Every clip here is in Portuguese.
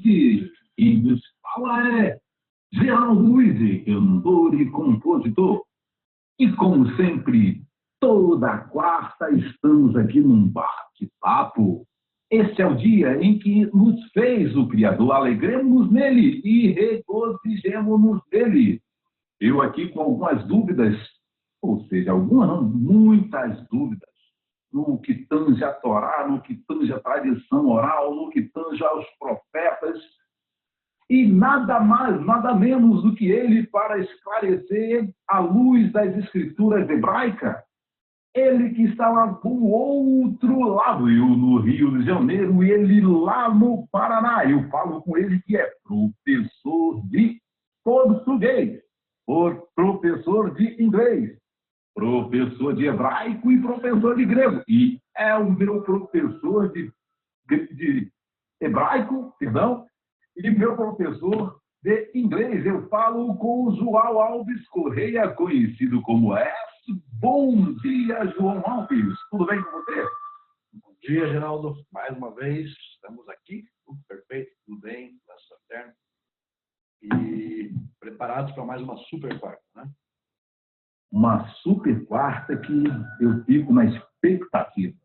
noite. Quem nos fala é Geraldo Luiz, cantor e compositor. E como sempre, toda quarta estamos aqui num bate-papo. Este é o dia em que nos fez o Criador. Alegremos nele e regozijemos-nos nele. Eu aqui com algumas dúvidas, ou seja, algumas não, muitas dúvidas, no que tange a Torá, no que tange a tradição oral, no que tange aos profetas, e nada mais, nada menos do que ele para esclarecer à luz das escrituras hebraicas. Ele que está lá do outro lado, eu no Rio de Janeiro, e ele lá no Paraná. Eu falo com ele que é professor de português, professor de inglês, professor de hebraico e professor de grego. E é o meu professor de hebraico, perdão, e meu professor de inglês. Eu falo com o João Alves Correia, conhecido como S. Bom dia, João Alves. Tudo bem com você? Bom dia, Geraldo. Mais uma vez, estamos aqui. Tudo perfeito, tudo bem, graças a Deus. E preparados para mais uma super quarta, né? Uma super quarta que eu fico na expectativa.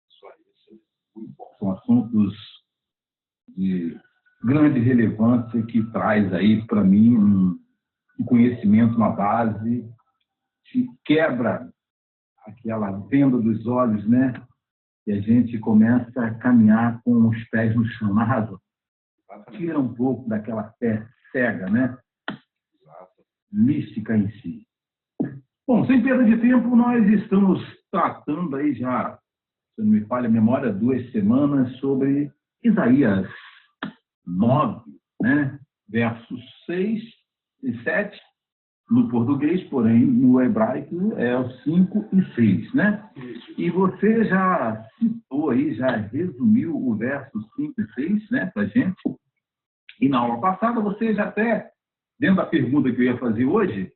Isso aí, isso é muito bom. São assuntos de grande relevância que traz aí para mim um conhecimento, uma base que quebra aquela venda dos olhos, né? E a gente começa a caminhar com os pés no chão, na razão. Tira um pouco daquela fé cega, né? Mística em si. Bom, sem perda de tempo, nós estamos tratando aí já, se não me falha a memória, 2 semanas sobre Isaías 9, né? Versos 6 e 7, no português, porém, no hebraico é o 5 e 6, né? E você já citou aí, já resumiu o verso 5 e 6, né, pra gente. E na aula passada, você já até, dentro da pergunta que eu ia fazer hoje,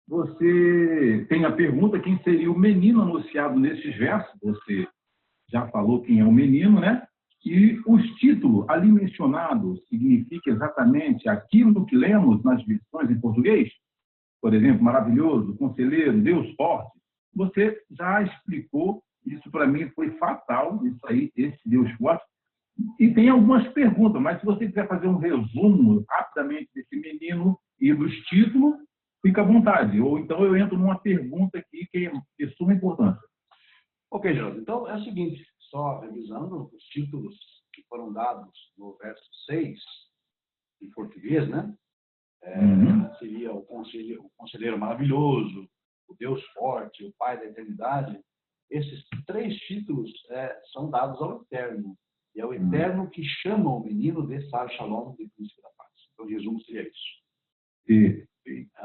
você tem a pergunta quem seria o menino anunciado nesses versos. Você já falou quem é o menino, né? E os títulos ali mencionados significa exatamente aquilo que lemos nas versões em português? Por exemplo, maravilhoso, conselheiro, Deus forte. Você já explicou, isso para mim foi fatal, isso aí, esse Deus forte. E tem algumas perguntas, mas se você quiser fazer um resumo rapidamente desse menino e dos títulos, fica à vontade. Ou então eu entro numa pergunta aqui que é de suma importância. Ok, Geraldo. Então é o seguinte, só revisando os títulos que foram dados no verso 6, em português, né? Seria o conselheiro maravilhoso, o Deus forte, o Pai da eternidade. Esses 3 títulos são dados ao Eterno. E é o Eterno que chama o menino de Sar Shalom, de Príncipe da Paz. Então, o resumo seria isso.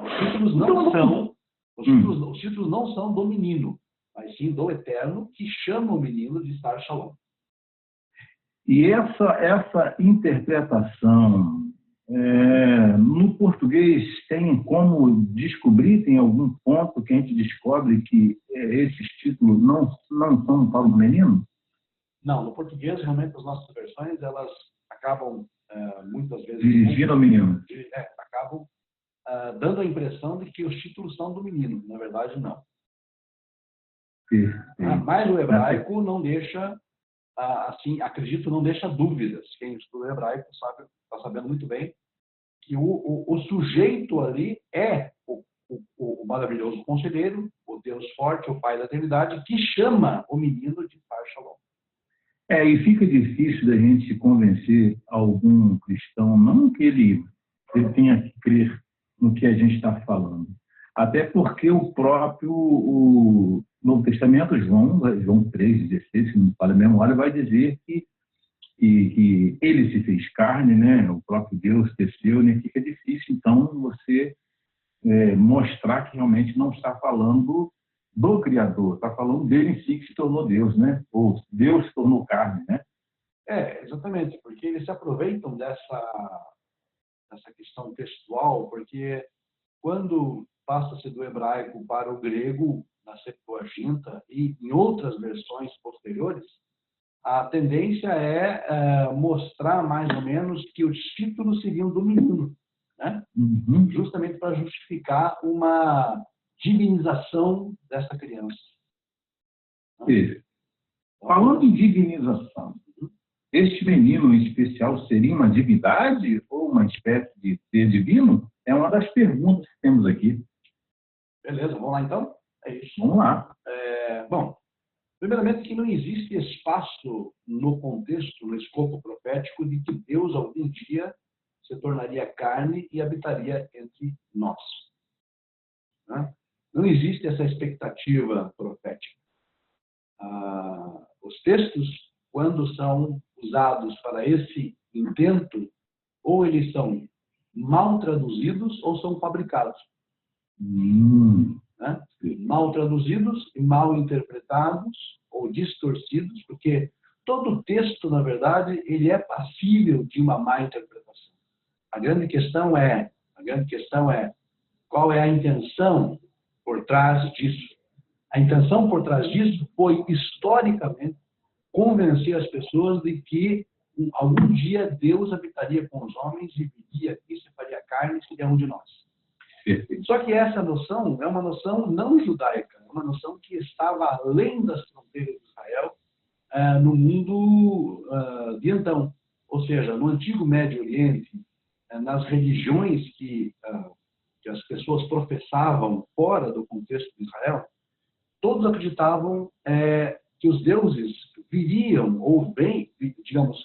Os títulos não são do menino, mas sim do Eterno que chama o menino de Sar Shalom. E essa interpretação no português tem como descobrir, tem algum ponto que a gente descobre que esses títulos não são para o menino? Não, no português, realmente, as nossas versões, elas acabam, muitas vezes... Dirigindo ao menino. Acabam dando a impressão de que os títulos são do menino. Na verdade, não. Mas o hebraico não deixa, assim, acredito, não deixa dúvidas. Quem estuda hebraico está sabendo muito bem que o sujeito ali é o maravilhoso conselheiro, o Deus forte, o Pai da eternidade, que chama o menino de Sar Shalom. E fica difícil da gente convencer algum cristão, não que ele tenha que crer no que a gente está falando. Até porque o próprio Novo Testamento, João 3,16, se não me falha a memória, vai dizer que ele se fez carne, né? O próprio Deus desceu, né? Fica difícil, então, você mostrar que realmente não está falando do Criador, está falando dele em si que se tornou Deus, né? Ou Deus se tornou carne, né? Exatamente, porque eles se aproveitam dessa questão textual, porque quando passa-se do hebraico para o grego, na Septuaginta e em outras versões posteriores, a tendência é mostrar mais ou menos que os títulos seriam do menino, né? Justamente para justificar uma divinização dessa criança. Né? Falando em divinização, este menino em especial seria uma divindade ou uma espécie de ser divino? É uma das perguntas que temos aqui. Beleza, vamos lá então? É isso. Vamos lá. Bom, primeiramente que não existe espaço no contexto, no escopo profético, de que Deus algum dia se tornaria carne e habitaria entre nós. Né? Não existe essa expectativa profética. Os textos, quando são usados para esse intento, ou eles são mal traduzidos ou são fabricados. Né? Mal traduzidos e mal interpretados ou distorcidos, porque todo texto, na verdade, ele é passível de uma má interpretação. A grande questão é qual é a intenção por trás disso. A intenção por trás disso foi, historicamente, convencer as pessoas de que algum dia Deus habitaria com os homens e viria aqui, se faria carne e seria um de nós. Só que essa noção é uma noção não judaica, é uma noção que estava além das fronteiras de Israel, no mundo de então. Ou seja, no antigo Médio Oriente, nas religiões que as pessoas professavam fora do contexto de Israel, todos acreditavam que os deuses viriam, ou bem, digamos,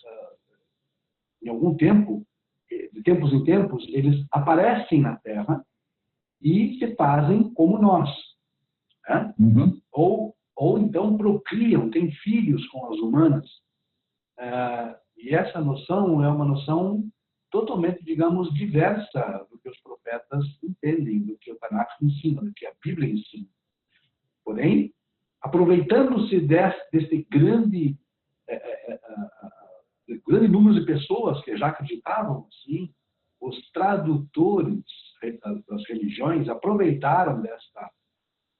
em algum tempo, de tempos em tempos, eles aparecem na Terra e se fazem como nós. Né? Ou então procriam, têm filhos com as humanas. E essa noção é uma noção totalmente, digamos, diversa do que os profetas entendem, do que o Tanakh ensina, do que a Bíblia ensina. Porém, aproveitando-se desse grande número de pessoas que já acreditavam assim, os tradutores das religiões aproveitaram desta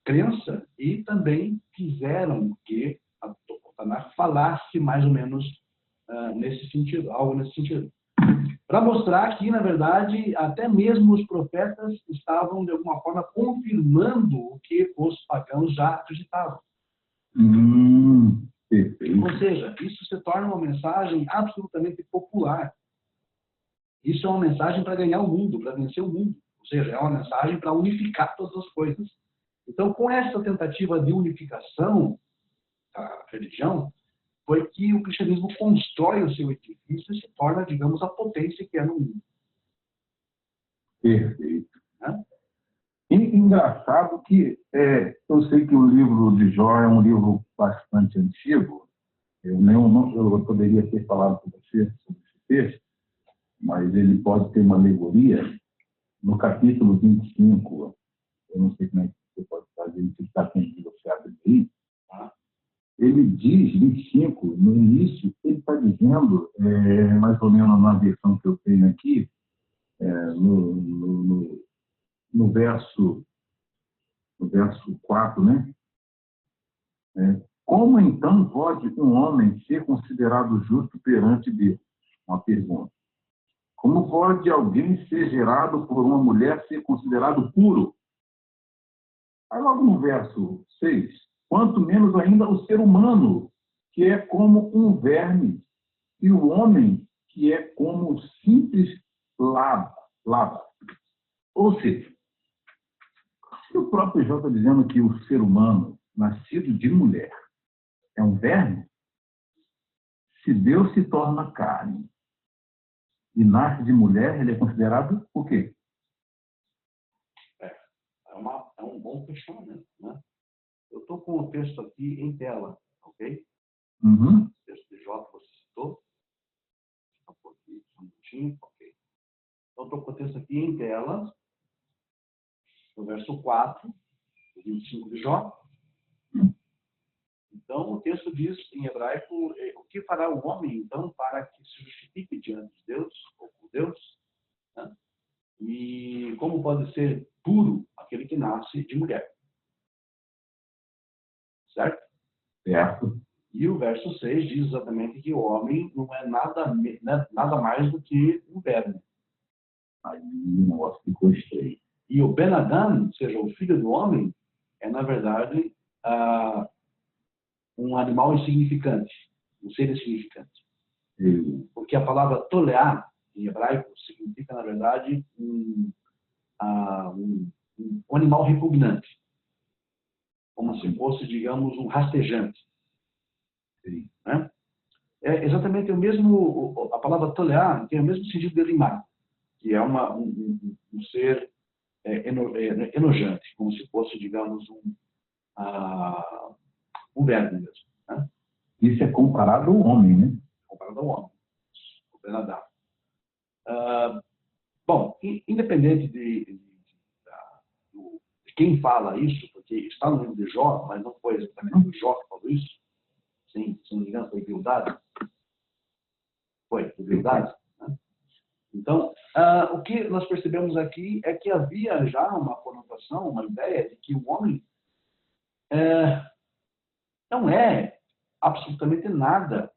crença e também quiseram que o Tanakh falasse mais ou menos nesse sentido, algo nesse sentido. Para mostrar que, na verdade, até mesmo os profetas estavam, de alguma forma, confirmando o que os pagãos já acreditavam. Ou seja, isso se torna uma mensagem absolutamente popular. Isso é uma mensagem para ganhar o mundo, para vencer o mundo. Ou seja, é uma mensagem para unificar todas as coisas. Então, com essa tentativa de unificação da religião, foi que o cristianismo constrói o seu edifício e se torna, digamos, a potência que é no mundo. Perfeito. E engraçado que eu sei que o livro de Jó é um livro bastante antigo. Eu poderia ter falado com você sobre esse texto, mas ele pode ter uma alegoria. No capítulo 25, eu não sei como é que você pode fazer isso, está atento que você abre aí. Ele diz, 25, no início, ele está dizendo, mais ou menos na versão que eu tenho aqui, no verso 4, né? Como então pode um homem ser considerado justo perante Deus? Uma pergunta. Como pode alguém ser gerado por uma mulher ser considerado puro? Aí logo no verso 6, quanto menos ainda o ser humano, que é como um verme, e o homem, que é como simples lava. Ou seja, se o próprio Jó está dizendo que o ser humano, nascido de mulher, é um verme, se Deus se torna carne e nasce de mulher, ele é considerado o quê? É um bom questionamento, né? Eu estou com o texto aqui em tela, ok? O texto de Jó que você citou. Um minutinho, ok. Então, estou com o texto aqui em tela, no verso 4, 25 de Jó. Então, o texto diz em hebraico, o que fará o homem, então, para que se justifique diante de Deus, ou por Deus? Né? E como pode ser puro aquele que nasce de mulher? Certo? Certo. E o verso 6 diz exatamente que o homem não é nada mais do que um verme. Aí, nossa, que gostei. E o Ben Adam, ou seja, o filho do homem, é, na verdade, um animal insignificante, um ser insignificante. Porque a palavra toleá, em hebraico, significa, na verdade, um animal repugnante. Como se fosse, digamos, um rastejante. Né? É exatamente o mesmo, a palavra toleá tem o mesmo sentido de rimar, que é um ser enojante, como se fosse, digamos, um verme mesmo. Né? Isso é comparado ao homem, né? Comparado ao homem, o Ben Adam. Bom, independente de quem fala isso, porque está no livro de Jó, mas não foi exatamente o Jó que falou isso, sim, se não me engano, foi Bildad. Foi Bildad. Né? Então, o que nós percebemos aqui é que havia já uma conotação, uma ideia de que o homem não é absolutamente nada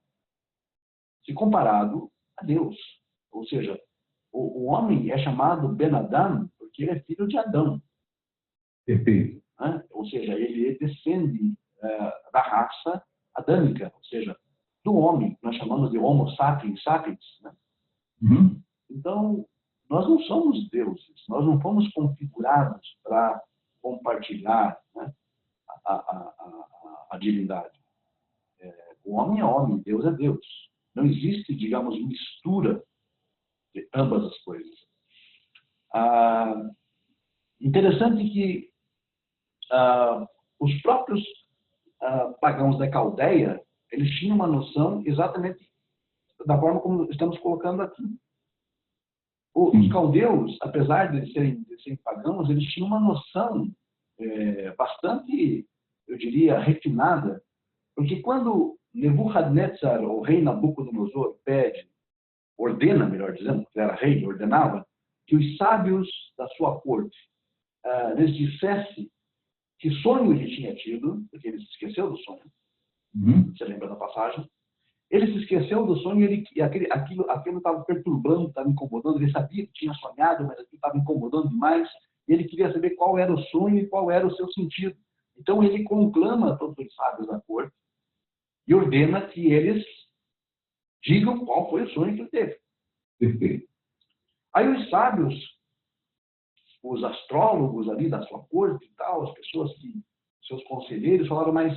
se comparado a Deus. Ou seja, o homem é chamado Ben Adam porque ele é filho de Adão. Perfeito. Né? Ou seja, ele descende da raça adâmica, ou seja, do homem. Nós chamamos de Homo sapiens sapiens. Né? Uhum. Então, nós não somos deuses, nós não fomos configurados para compartilhar, né, a divindade. O homem é homem, Deus é Deus. Não existe, digamos, mistura de ambas as coisas. Interessante que os próprios pagãos da Caldeia, eles tinham uma noção exatamente da forma como estamos colocando aqui. Os caldeus, apesar de serem pagãos, eles tinham uma noção bastante, eu diria, refinada, porque quando Nebuchadnezzar, o rei Nabucodonosor, ordena, melhor dizendo, que era rei, ordenava, que os sábios da sua corte lhes dissesse que sonho ele tinha tido, porque ele se esqueceu do sonho, você lembra da passagem? Ele se esqueceu do sonho e aquilo estava perturbando, estava incomodando. Ele sabia que tinha sonhado, mas aquilo estava incomodando demais. E ele queria saber qual era o sonho e qual era o seu sentido. Então ele conclama todos os sábios da corte e ordena que eles digam qual foi o sonho que ele teve. Perfeito. Aí os sábios, os astrólogos ali da sua corte e tal, as pessoas seus conselheiros falaram, mas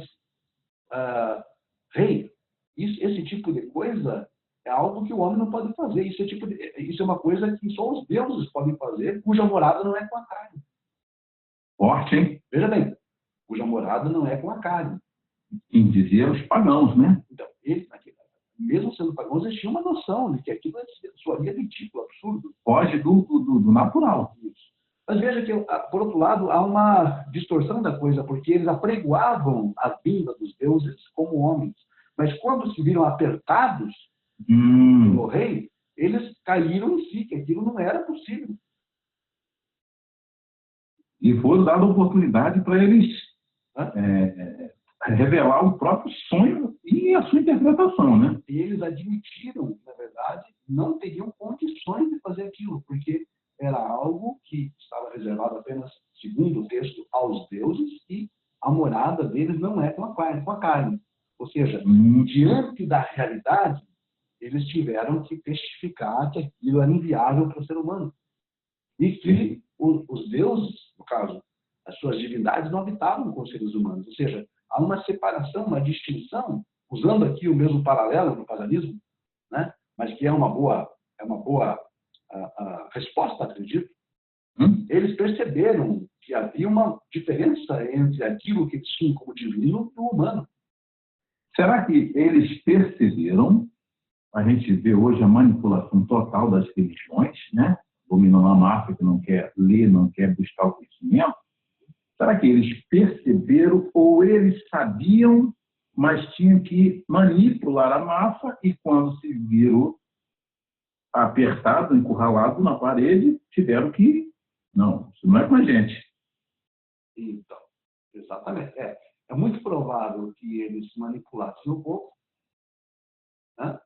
rei, esse tipo de coisa é algo que o homem não pode fazer. Isso é uma coisa que só os deuses podem fazer, cuja morada não é com a carne. Forte, hein? Veja bem, cuja morada não é com a carne. Em dizer os pagãos, né? Então, eles, mesmo sendo pagãos, eles tinham uma noção de que aquilo soaria ridículo, absurdo. Foge do natural. Isso. Mas veja que, por outro lado, há uma distorção da coisa, porque eles apregoavam a vinda dos deuses como homens. Mas quando se viram apertados pelo rei, eles caíram em si, que aquilo não era possível. E foi dada a oportunidade para eles revelar o próprio sonho e a sua interpretação, né? E eles admitiram que, na verdade, não teriam condições de fazer aquilo, porque era algo que estava reservado apenas, segundo o texto, aos deuses, e a morada deles não é com a carne. Ou seja, diante da realidade, eles tiveram que testificar que aquilo era inviável para o ser humano. E que os deuses, no caso, as suas divindades, não habitavam com os seres humanos. Ou seja, há uma separação, uma distinção, usando aqui o mesmo paralelo no paganismo, né? Mas que é uma boa resposta, acredito. Eles perceberam que havia uma diferença entre aquilo que eles tinham como divino e o humano. Será que eles perceberam? A gente vê hoje a manipulação total das religiões, né? Dominando a massa que não quer ler, não quer buscar o conhecimento. Será que eles perceberam ou eles sabiam, mas tinham que manipular a massa e quando se viram apertado, encurralado na parede, tiveram que... Não, isso não é com a gente. Então, exatamente. É é muito provável que eles manipulassem o povo, né?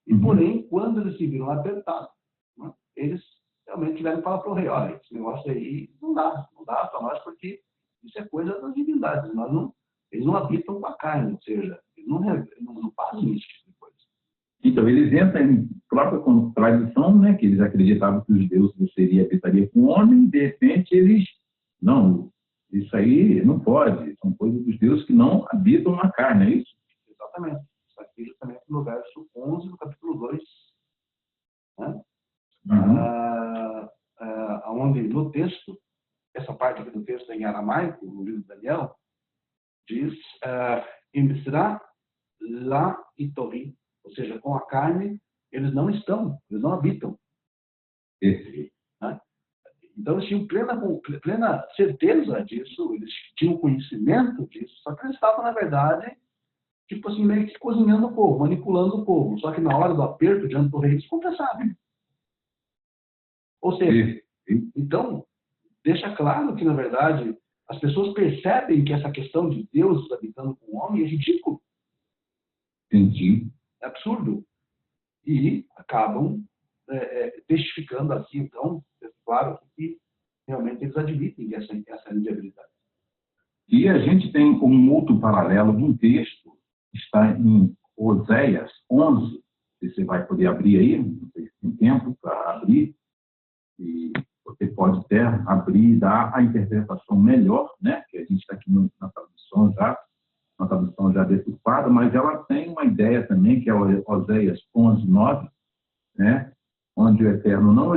E, porém, quando eles se viram apertados, né, eles realmente tiveram que falar para o rei: olha, esse negócio aí não dá para nós, porque isso é coisa das divindades. Eles não habitam com a carne, ou seja, eles não fazem esse tipo de coisa. Então, eles entram em própria contradição, né, que eles acreditavam que os deuses habitariam com o homem, e de repente eles, não, isso aí não pode, são coisas dos deuses que não habitam na carne, é isso? Exatamente. Isso aqui justamente no verso 11 do capítulo 2, né? Onde no texto, essa parte aqui do texto em aramaico, no livro de Daniel, diz Imsra lá e Torim, ou seja, com a carne eles não habitam. Né? Então eles tinham plena certeza disso, eles tinham conhecimento disso, só que eles estavam, na verdade, tipo assim, meio que cozinhando o povo, manipulando o povo, só que na hora do aperto, diante do rei, eles confessavam. Ou seja, então, deixa claro que, na verdade, as pessoas percebem que essa questão de Deus habitando com o homem é ridículo. Entendi. É absurdo. E acabam testificando assim, então, é claro que realmente eles admitem essa inviabilidade. E a gente tem um outro paralelo de um texto que está em Oséias 11, você vai poder abrir aí, não sei se tem tempo para abrir, e você pode até abrir e dar a interpretação melhor, né? Que a gente está aqui na tradução já, uma tradução já deturpada, mas ela tem uma ideia também, que é Oséias 11, 9, né? Onde o Eterno não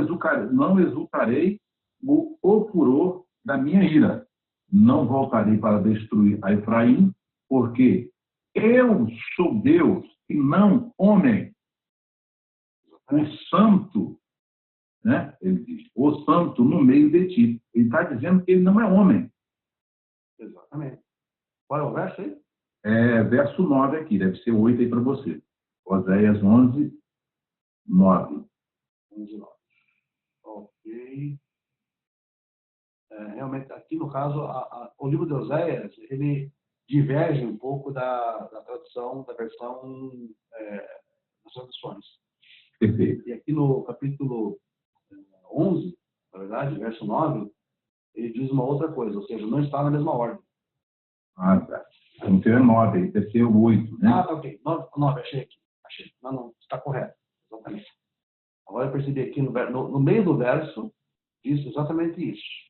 exultarei o furor da minha ira, não voltarei para destruir a Efraim, porque eu sou Deus e não homem, o santo, né? Ele diz, o santo no meio de ti. Ele está dizendo que ele não é homem. Exatamente. Qual é o verso aí? Verso 9 aqui, deve ser 8 aí para você. Oséias 11, 9. 11, 9. Ok. Realmente, aqui no caso, o livro de Oséias, ele diverge um pouco da tradução, da versão das traduções. Perfeito. E aqui no capítulo 11, na verdade, verso 9, ele diz uma outra coisa, ou seja, não está na mesma ordem. Ah, tá. Então é 9, aí deve ser o 8, né? Ah, tá, ok. 9, achei aqui. Achei. Não, está correto. Exatamente. Agora eu percebi aqui no meio do verso, diz exatamente isso.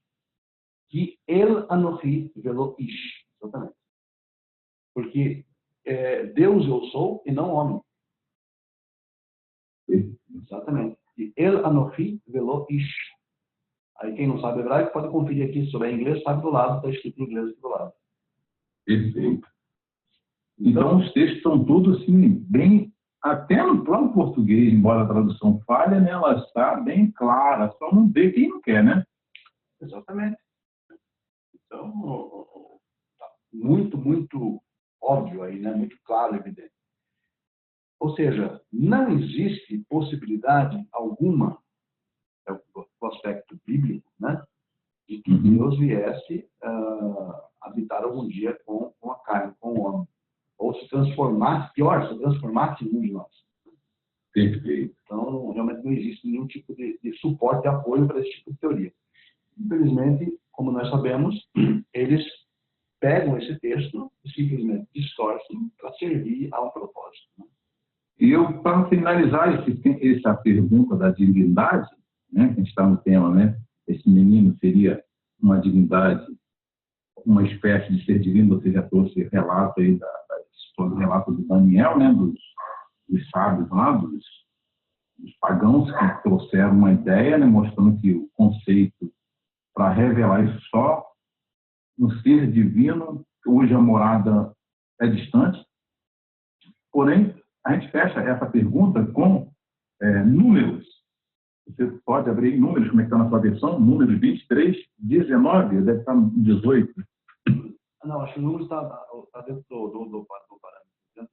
Que El Anohi velo Ish. Exatamente. Porque Deus eu sou e não homem. Exatamente. E El Anohi velo Ish. Aí quem não sabe hebraico pode conferir aqui, se souber inglês, sabe do lado, está escrito em inglês aqui do lado. Perfeito. Então os textos são todos assim, bem, até no próprio português, embora a tradução falha, né, ela está bem clara, só não vê quem não quer, né? Exatamente. Então, muito, muito óbvio aí, né? Muito claro, evidente. Ou seja, não existe possibilidade alguma, do aspecto bíblico, né? De que Deus viesse habitar algum dia com a carne, com o homem. Ou se transformasse, pior, se transformasse em um de nós. Perfeito. Então, realmente não existe nenhum tipo de suporte e apoio para esse tipo de teoria. Infelizmente, como nós sabemos, eles pegam esse texto e simplesmente distorcem para servir a um propósito. Né? E eu, para finalizar essa pergunta da divindade, né, que a gente está no tema, né? Esse menino seria uma divindade, uma espécie de ser divino, você já trouxe relato aí do relato de Daniel, né, dos sábios lá, dos pagãos que trouxeram uma ideia, né, mostrando que o conceito para revelar isso só um ser divino, cuja morada é distante. Porém, a gente fecha essa pergunta com números. Você pode abrir números, como é que está na sua versão? Números 23, 19, deve estar no 18. Não, acho que o número está dentro do parâmetro. Dentro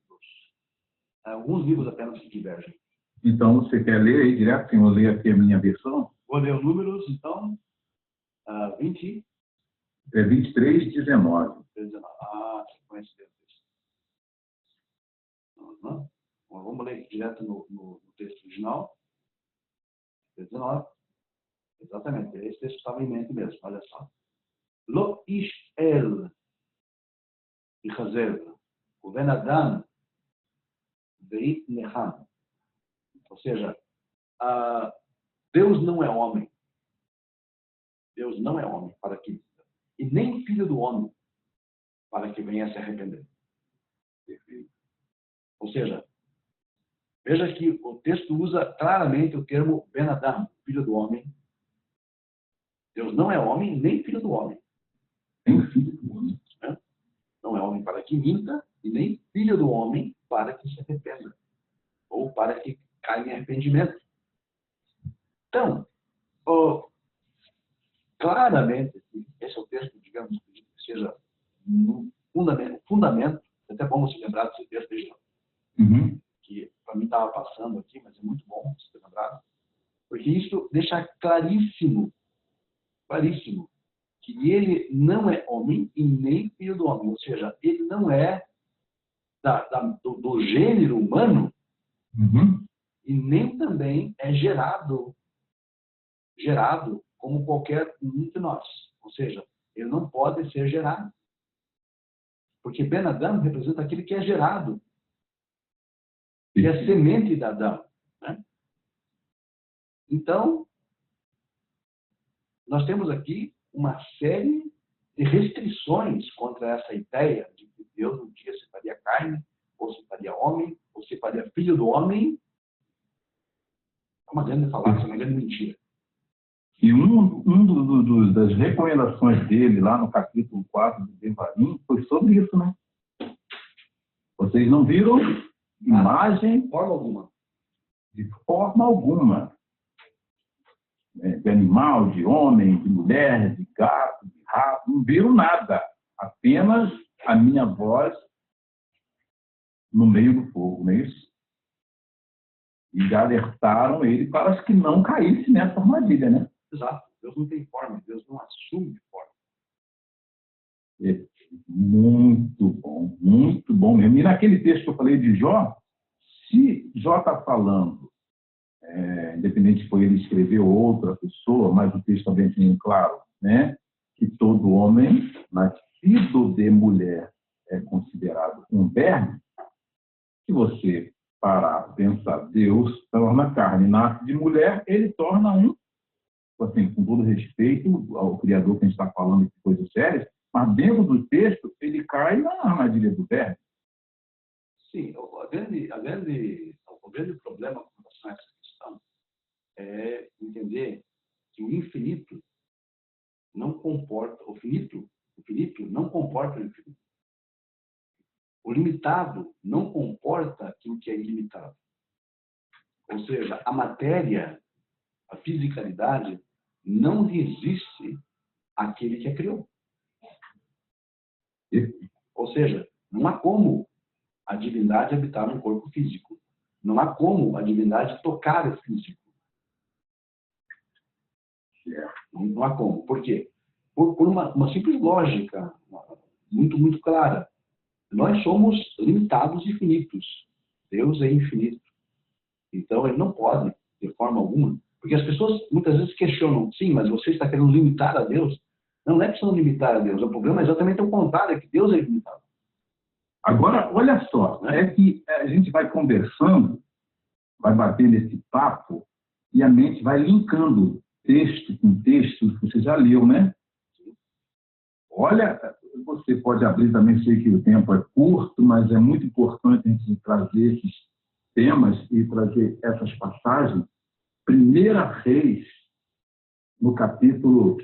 alguns livros apenas se divergem. Então, você quer ler aí direto, sem eu ler aqui a minha versão? Vou ler os números, então, É 23, 19. Ah, sequência desse texto. Uhum. Bom, vamos ler direto no texto original. 19. Exatamente, esse texto estava em mente mesmo, olha só. Lo ish el yichazer uben adam veit necham. Ou seja, Deus não é homem. Deus não é homem para que... E nem filho do homem para que venha se arrepender. Ou seja, veja que o texto usa claramente o termo Ben Adam, filho do homem. Deus não é homem, nem filho do homem. Nem filho do homem. Não é homem para que minta, e nem filho do homem para que se arrependa. Ou para que caia em arrependimento. Então, claramente, esse é o texto, digamos, que seja um fundamento, é até bom se lembrar desse texto original, que para mim estava passando aqui, mas é muito bom se lembrar, porque isso deixa claríssimo, que ele não é homem e nem filho do homem, ou seja, ele não é do gênero humano e nem também é gerado como qualquer um de nós. Ou seja, ele não pode ser gerado. Porque Ben Adam representa aquele que é gerado, que é semente de Adão. Né? Então, nós temos aqui uma série de restrições contra essa ideia de que Deus um dia se faria carne, ou se faria homem, ou se faria filho do homem. É uma grande falácia, uma grande mentira. E das recomendações dele, lá no capítulo 4 do Devarim, foi sobre isso, né? Vocês não viram imagem de forma alguma. De animal, de homem, de mulher, de gato, de rato, não viram nada. Apenas a minha voz no meio do fogo, não é isso? E já alertaram ele para que não caísse nessa armadilha, né? Exato. Deus não tem forma, Deus não assume forma. Muito bom mesmo. E naquele texto que eu falei de Jó, se Jó está falando, independente se foi ele escrever ou outra pessoa, mas o texto também tem claro, né, que todo homem nascido de mulher é considerado um verme. Se você parar a pensar, Deus torna carne, nasce de mulher, ele torna assim, com todo respeito ao Criador que a gente está falando de coisas sérias, mas dentro do texto ele cai na armadilha do verme. Sim, o grande problema com relação a essa questão é entender que o infinito não comporta, o finito não comporta o infinito. O limitado não comporta aquilo que é ilimitado. Ou seja, a matéria, a fisicalidade, não resiste àquele que a criou. Ou seja, não há como a divindade habitar num corpo físico. Não há como a divindade tocar o físico. Não há como. Por quê? Por uma simples lógica, muito clara. Nós somos limitados e finitos. Deus é infinito. Então, ele não pode, de forma alguma. Porque as pessoas muitas vezes questionam, sim, mas você está querendo limitar a Deus? Não é questão de limitar a Deus. O problema é exatamente o contrário, é que Deus é limitado. Agora, olha só, é que a gente vai conversando, vai bater nesse papo, e a mente vai linkando texto com texto que você já leu, né? Olha, você pode abrir também, sei que o tempo é curto, mas é muito importante a gente trazer esses temas e trazer essas passagens. 1 Reis, no capítulo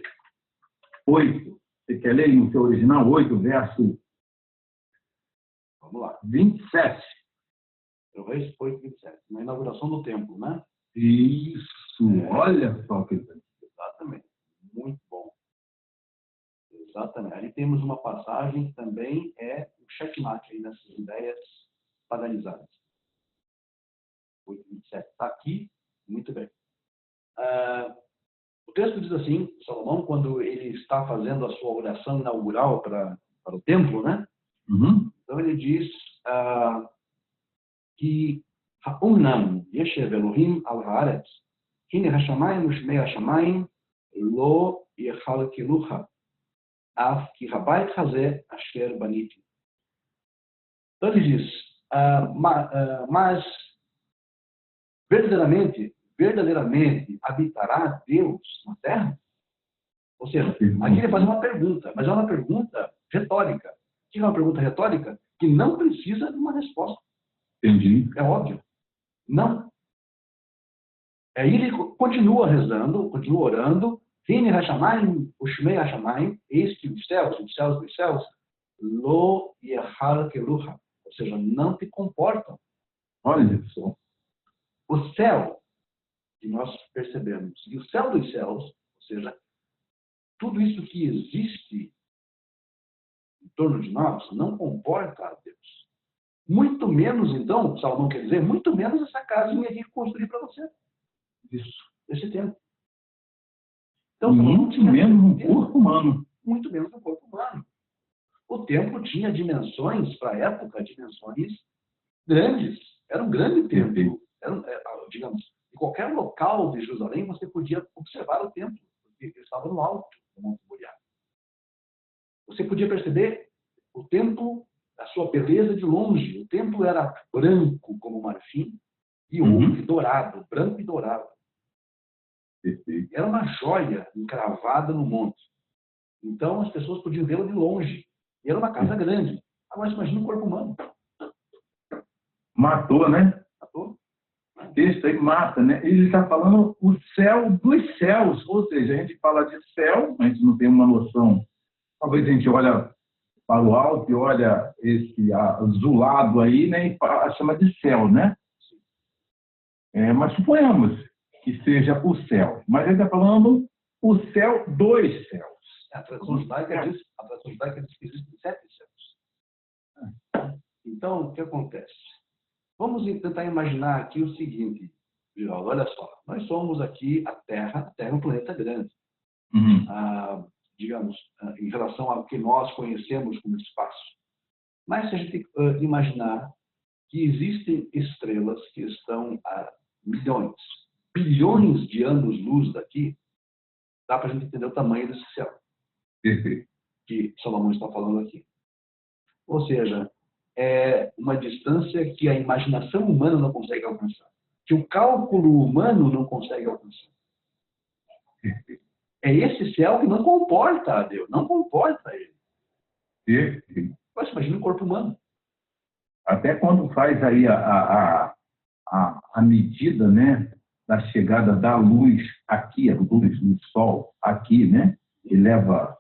8. Você quer ler no seu original? 8, verso... Vamos lá. 27. 1 Reis 8, 27. Na inauguração do templo, né? Isso. Olha só que... Exatamente. Muito bom. Exatamente. Ali temos uma passagem que também é um checkmate aí nessas ideias padronizadas. 8, 27. Está aqui. Muito bem. O texto diz assim, Salomão, quando ele está fazendo a sua oração inaugural para o templo, né? Então ele diz que Ha'unam Yeshev Elohim al haaretz, hine hashamayim u'shmei hashamayim lo yechalkeluha, af ki habayit hazeh asher baniti. Então ele diz, mas verdadeiramente habitará Deus na terra? Ou seja, aqui ele faz uma pergunta, mas é uma pergunta retórica. O que é uma pergunta retórica? Que não precisa de uma resposta. Entendi. É óbvio. Não. Aí ele continua rezando, continua orando. Hine hashamayim, ushmei hashamayim, eis que os céus dos céus, lo yechalkeluha. Ou seja, não te comportam. Olha só. O céu que nós percebemos, e o céu dos céus, ou seja, tudo isso que existe em torno de nós, não comporta a Deus. Muito menos, então, Salomão quer dizer, muito menos essa casinha aqui que construí para você. Isso. Esse tempo. Então, muito menos um corpo humano. Muito menos um corpo humano. O templo tinha dimensões, para a época, dimensões grandes. Era um grande templo. Digamos, em qualquer local de Jerusalém, você podia observar o templo, porque ele estava no alto do Monte Moriá. Você podia perceber o templo, a sua beleza de longe. O templo era branco como marfim e ouro e dourado, branco e dourado. Perfeito. Era uma joia encravada no monte. Então as pessoas podiam vê-la de longe. E era uma casa grande. Agora você imagina um corpo humano. Matou, né? Matou. O texto aí mata, né? Ele está falando o céu dos céus. Ou seja, a gente fala de céu, a gente não tem uma noção. Talvez a gente olha para o alto e olha esse azulado aí, né? E chama de céu, né? Mas suponhamos que seja o céu. Mas ele está falando o céu dos céus. A tradução judaica diz que existem 7 céus. Então, o que acontece? Vamos tentar imaginar aqui o seguinte, Geraldo, olha só. Nós somos aqui a Terra é um planeta grande. Digamos, em relação ao que nós conhecemos como espaço. Mas se a gente imaginar que existem estrelas que estão a milhões, bilhões de anos-luz daqui, dá para a gente entender o tamanho desse céu. Perfeito. Que Salomão está falando aqui. Ou seja, é uma distância que a imaginação humana não consegue alcançar, que o cálculo humano não consegue alcançar. Perfeito. É esse céu que não comporta a Deus, não comporta ele. Perfeito. Mas imagina um corpo humano. Até quando faz aí a medida, né, da chegada da luz aqui, a luz do sol aqui, né, e leva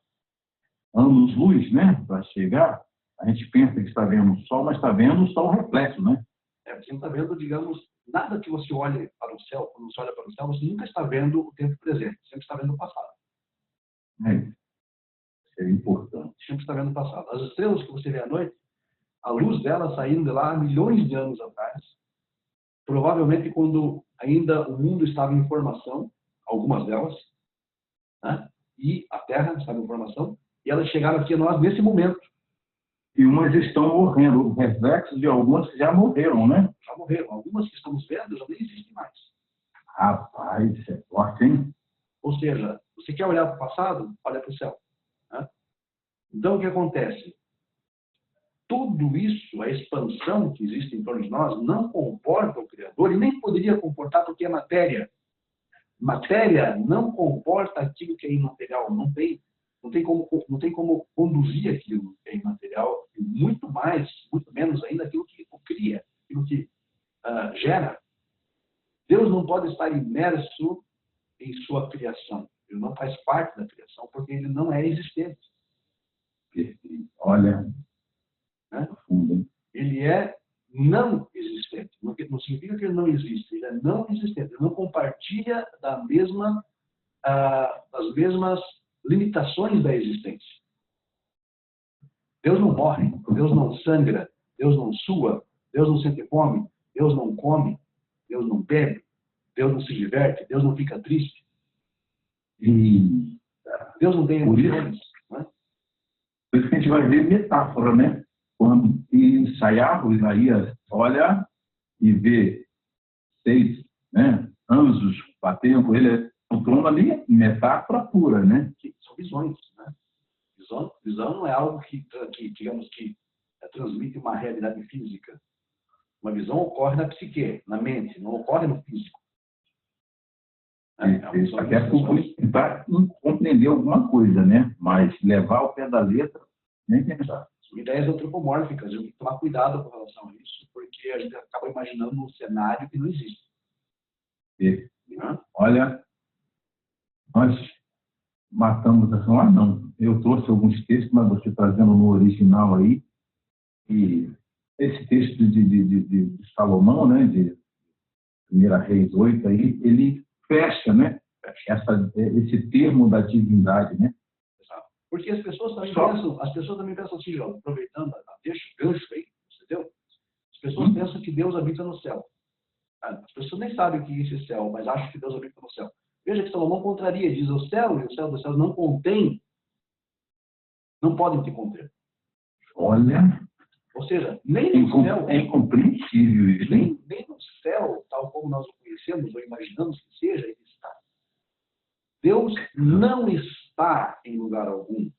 anos-luz, né, para chegar, a gente pensa que está vendo o sol, mas está vendo o sol reflexo, né? Você não está vendo, digamos, nada que você olhe para o céu, quando você olha para o céu, você nunca está vendo o tempo presente, sempre está vendo o passado. Isso é importante. Sempre está vendo o passado. As estrelas que você vê à noite, a luz delas saindo de lá há milhões de anos atrás, provavelmente quando ainda o mundo estava em formação, algumas delas, né? E a Terra estava em formação, e elas chegaram aqui a nós nesse momento. E umas estão morrendo, o reflexo de algumas que já morreram, né? Já morreram. Algumas que estamos vendo já nem existem mais. Rapaz, isso é forte, hein? Ou seja, você quer olhar para o passado? Olha para o céu. Né? Então, o que acontece? Tudo isso, a expansão que existe em torno de nós, não comporta o Criador e nem poderia comportar porque é matéria. Matéria não comporta aquilo que é imaterial. Não tem como conduzir aquilo que é imaterial, e muito menos ainda aquilo que o cria, aquilo que gera. Deus não pode estar imerso em sua criação. Ele não faz parte da criação porque ele não é existente. Olha, né? Ele é não existente. Não significa que ele não existe. Ele é não existente. Ele não compartilha das mesmas limitações da existência. Deus não morre, Deus não sangra, Deus não sua, Deus não sente fome, Deus não come, Deus não bebe, Deus não se diverte, Deus não fica triste. E Deus não tem por emoções, né? por isso que a gente vai ver metáfora, né? Quando Isaías olha e vê 6, né, anjos batendo com ele no trono ali, metáfora pura, né? Que são visões, né? Visão não é algo que digamos que transmite uma realidade física. Uma visão ocorre na psique, na mente, não ocorre no físico. Até tentar compreender alguma coisa, né? Mas levar ao pé da letra, nem pensar. São ideias antropomórficas, a gente tem que tomar cuidado com relação a isso, porque a gente acaba imaginando um cenário que não existe. Olha, nós matamos assim, não. Eu trouxe alguns textos, mas você trazendo no original aí, e esse texto de Salomão, né, de 1 Reis 8, aí, ele fecha, né, esse termo da divindade, né? Porque as pessoas também pensam assim, João, aproveitando, deixa o gancho aí, entendeu? As pessoas pensam que Deus habita no céu. As pessoas nem sabem o que é esse céu, mas acham que Deus habita no céu. Veja que Salomão contraria, diz, o céu e o céu dos céus não contém, não podem te conter. Olha... Ou seja, nem no céu... É incompreensível isso. Nem no céu, tal como nós o conhecemos ou imaginamos que seja, ele está. Deus não está em lugar algum.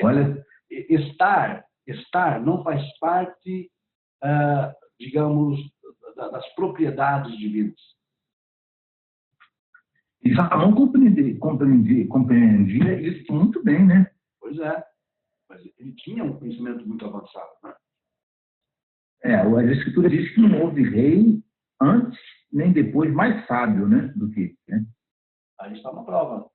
Olha... Estar não faz parte, digamos, das propriedades divinas. E Salomão compreendia isso muito bem, né? Pois é. Mas ele tinha um conhecimento muito avançado, né? A Escritura diz que não houve rei antes nem depois mais sábio, né, do que, né? Aí está uma prova.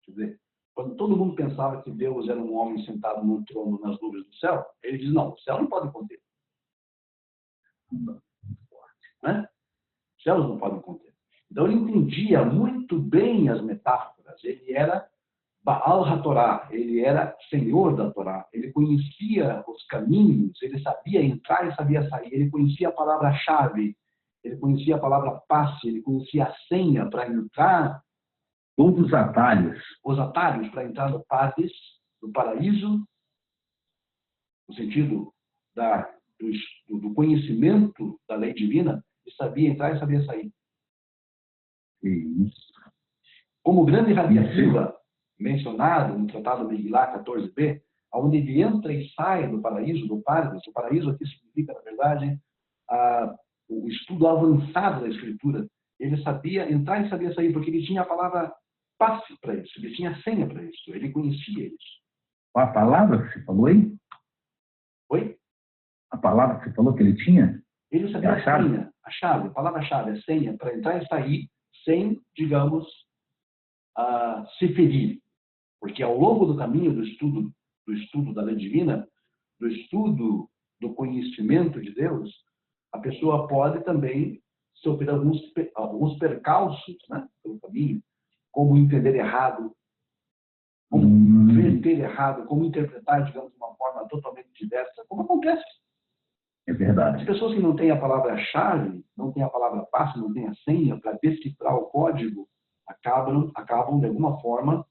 Quer dizer, quando todo mundo pensava que Deus era um homem sentado num trono nas nuvens do céu, ele diz, não, o céu não pode conter. Né? Os céus não podem conter. Então ele entendia muito bem as metáforas. Ele era Baal HaTorá, ele era senhor da Torá, ele conhecia os caminhos, ele sabia entrar e sabia sair, ele conhecia a palavra-chave, ele conhecia a palavra passe, ele conhecia a senha para entrar. Todos os atalhos para entrar no Pardes, no paraíso, no sentido do conhecimento da lei divina, ele sabia entrar e sabia sair. Isso. Como grande Rabi Akiva, mencionado no Tratado de Megilá 14b, onde ele entra e sai do paraíso, do Pardes. O paraíso aqui significa, na verdade, o estudo avançado da Escritura. Ele sabia entrar e sabia sair, porque ele tinha a palavra passe para isso, ele tinha a senha para isso, ele conhecia isso. A palavra que você falou aí? Oi? A palavra que você falou que ele tinha? Ele sabia a senha, a chave, a palavra-chave, a senha, para entrar e sair sem, digamos, se ferir. Porque ao longo do caminho do estudo da lei divina, do estudo do conhecimento de Deus, a pessoa pode também sofrer alguns percalços, né, pelo caminho, como entender errado, como ver errado, como interpretar, digamos, de uma forma totalmente diversa, como acontece. É verdade. As pessoas que não têm a palavra-chave, não têm a palavra passe, não têm a senha para decifrar o código, acabam de alguma forma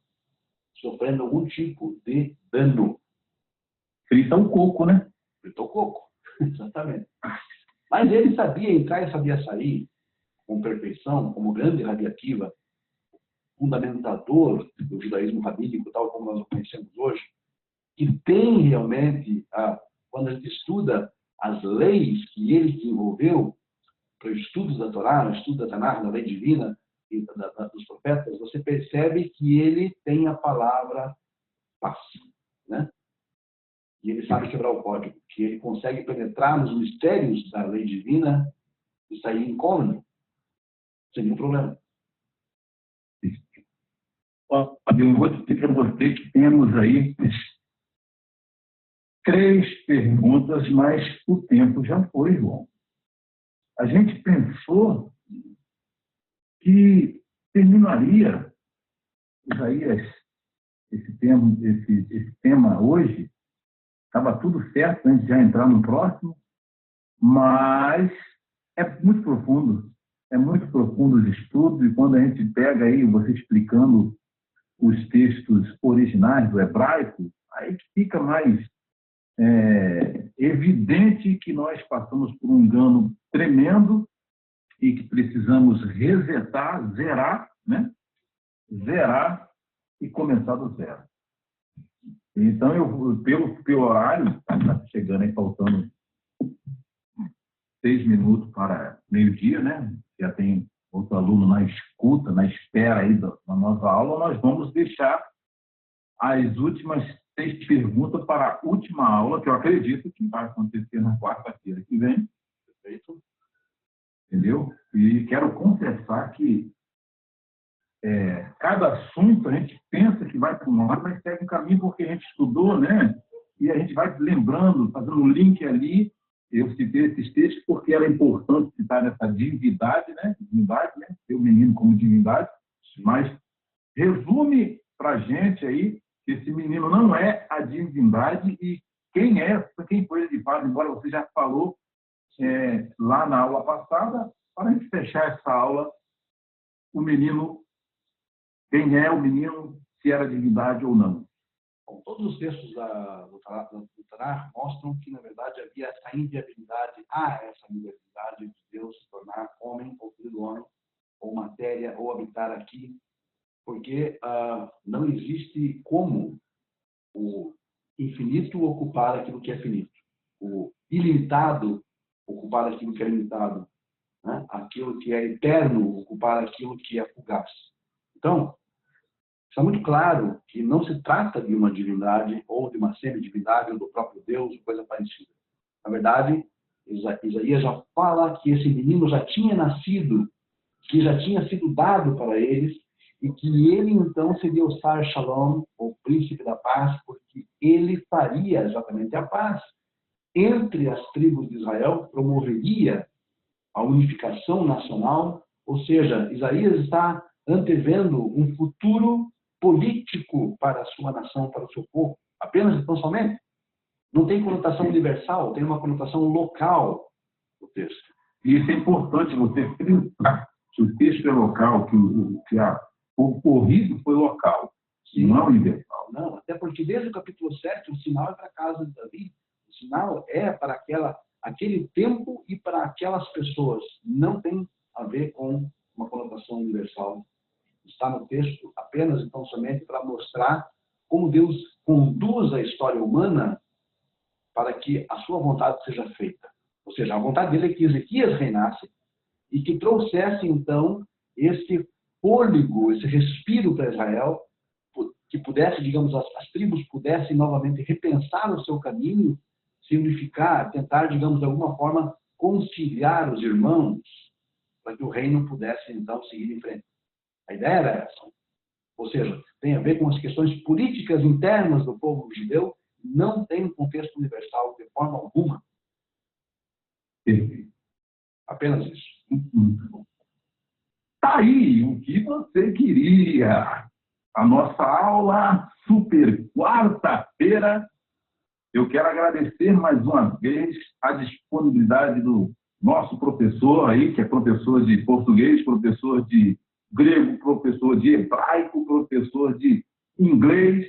sofrendo algum tipo de dano. Frita o coco, né? Frita o coco, exatamente. Mas ele sabia entrar e sabia sair com perfeição, como grande Rabi Akiva, fundamentador do judaísmo rabínico, tal como nós o conhecemos hoje, que tem realmente, quando a gente estuda as leis que ele desenvolveu para o estudo da Torá, o estudo da Tanakh, da lei divina e dos profetas, você percebe que ele tem a palavra passe, né? E ele sabe quebrar o código, que ele consegue penetrar nos mistérios da lei divina e sair incólume, sem nenhum problema. Eu vou dizer para você que temos aí 3 perguntas, mas o tempo já foi, João. A gente pensou que terminaria, Isaías, esse tema hoje, estava tudo certo antes de já entrar no próximo, mas é muito profundo, é muito profundo os estudos, e quando a gente pega aí, você explicando os textos originais do hebraico, aí fica mais evidente que nós passamos por um engano tremendo e que precisamos resetar, zerar, né? Zerar e começar do zero. Então, pelo horário, está chegando aí, faltando 6 minutos para meio-dia, né? Já tem outro aluno na escuta, na espera aí da nossa aula. Nós vamos deixar as últimas 6 perguntas para a última aula, que eu acredito que vai acontecer na quarta-feira que vem. Perfeito? Entendeu? E quero confessar que cada assunto a gente pensa que vai para um lado, mas segue um caminho porque a gente estudou, né? E a gente vai lembrando, fazendo um link ali. Eu citei esses textos porque era importante citar nessa divindade, né? Divindade, né? Ter o menino como divindade. Mas resume para a gente aí que esse menino não é a divindade e quem foi ele de fato, embora você já falou lá na aula passada, para a gente fechar essa aula, o menino, quem é o menino, se era divindade ou não. Bom, todos os textos do Tanakh mostram que, na verdade, havia essa inviabilidade, essa inviabilidade de Deus se tornar homem ou filho do homem, ou matéria, ou habitar aqui, porque não existe como o infinito ocupar aquilo que é finito, o ilimitado ocupar aquilo que é limitado, né? Aquilo que é eterno ocupar aquilo que é fugaz. Então, está muito claro que não se trata de uma divindade ou de uma semidivindade ou do próprio Deus, coisa parecida. Na verdade, Isaías já fala que esse menino já tinha nascido, que já tinha sido dado para eles, e que ele então seria o Sar Shalom, o príncipe da paz, porque ele faria exatamente a paz entre as tribos de Israel, promoveria a unificação nacional, ou seja, Isaías está antevendo um futuro político para a sua nação, para o seu povo. Apenas e tão somente. Não tem conotação universal, tem uma conotação local o texto. E isso é importante você frisar que o texto é local, que o ocorrido foi local, sim, não é universal. Não, até porque desde o capítulo 7, o sinal é para a casa de Davi. O sinal é para aquele tempo e para aquelas pessoas. Não tem a ver com uma conotação universal. Está no texto apenas, então, somente para mostrar como Deus conduz a história humana para que a sua vontade seja feita. Ou seja, a vontade dele é que Ezequias reinasse e que trouxesse, então, esse fôlego, esse respiro para Israel, que pudesse, digamos, as tribos pudessem novamente repensar o seu caminho, se unificar, tentar, digamos, de alguma forma, conciliar os irmãos, para que o reino pudesse, então, seguir em frente. A ideia era essa. Ou seja, tem a ver com as questões políticas internas do povo judeu, não tem um contexto universal de forma alguma. Apenas isso. Tá aí o que você queria. A nossa aula super quarta-feira. Eu quero agradecer mais uma vez a disponibilidade do nosso professor aí, que é professor de português, professor de grego, professor de hebraico, professor de inglês,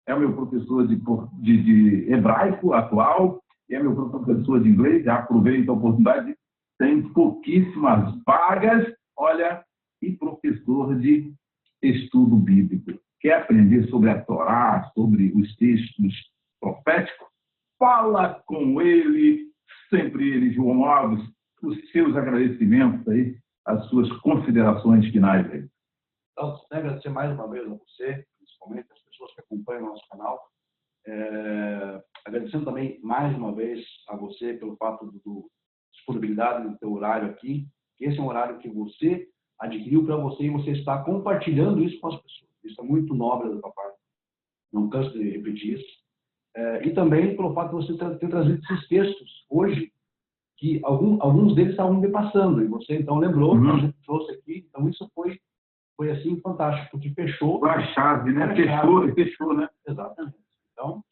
é o meu professor de hebraico atual, e é meu professor de inglês, já aproveito a oportunidade, tem pouquíssimas vagas, olha, e professor de estudo bíblico. Quer aprender sobre a Torá, sobre os textos proféticos? Fala com ele, sempre ele, João Alves, os seus agradecimentos aí, as suas considerações finais aí. Então, agradecer mais uma vez a você, principalmente as pessoas que acompanham o nosso canal. Agradecendo também mais uma vez a você pelo fato da disponibilidade do seu horário aqui, que esse é um horário que você adquiriu para você e você está compartilhando isso com as pessoas. Isso é muito nobre da sua parte. Não canso de repetir isso. E também pelo fato de você ter trazido esses textos hoje, que alguns deles estavam me passando, e você então lembrou, que a gente trouxe aqui, então isso foi assim fantástico, porque fechou. Foi a chave, né? Fechou, né? Exatamente. Então,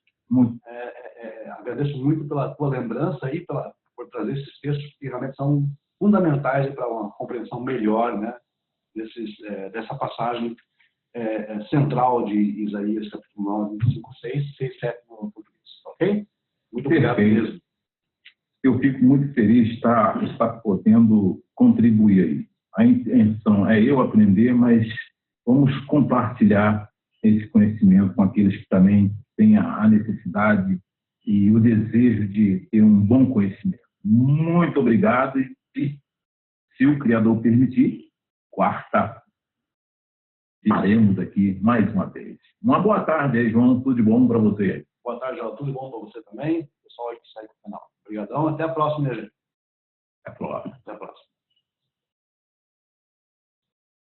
agradeço muito pela tua lembrança aí, por trazer esses textos que realmente são fundamentais para uma compreensão memória, né, dessa passagem central de Isaías, capítulo 9, 5, 6, 6, 7 no português. Ok? Muito obrigado mesmo. Eu fico muito feliz de estar podendo contribuir aí. A intenção é eu aprender, mas vamos compartilhar esse conhecimento com aqueles que também têm a necessidade e o desejo de ter um bom conhecimento. Muito obrigado e, se o Criador permitir, quarta estaremos aqui mais uma vez. Uma boa tarde aí, João. Tudo de bom para você aí. Boa tarde, João. Tudo bom para você também. Pessoal aí que segue o canal. Obrigadão. Até a próxima, gente. Até a próxima.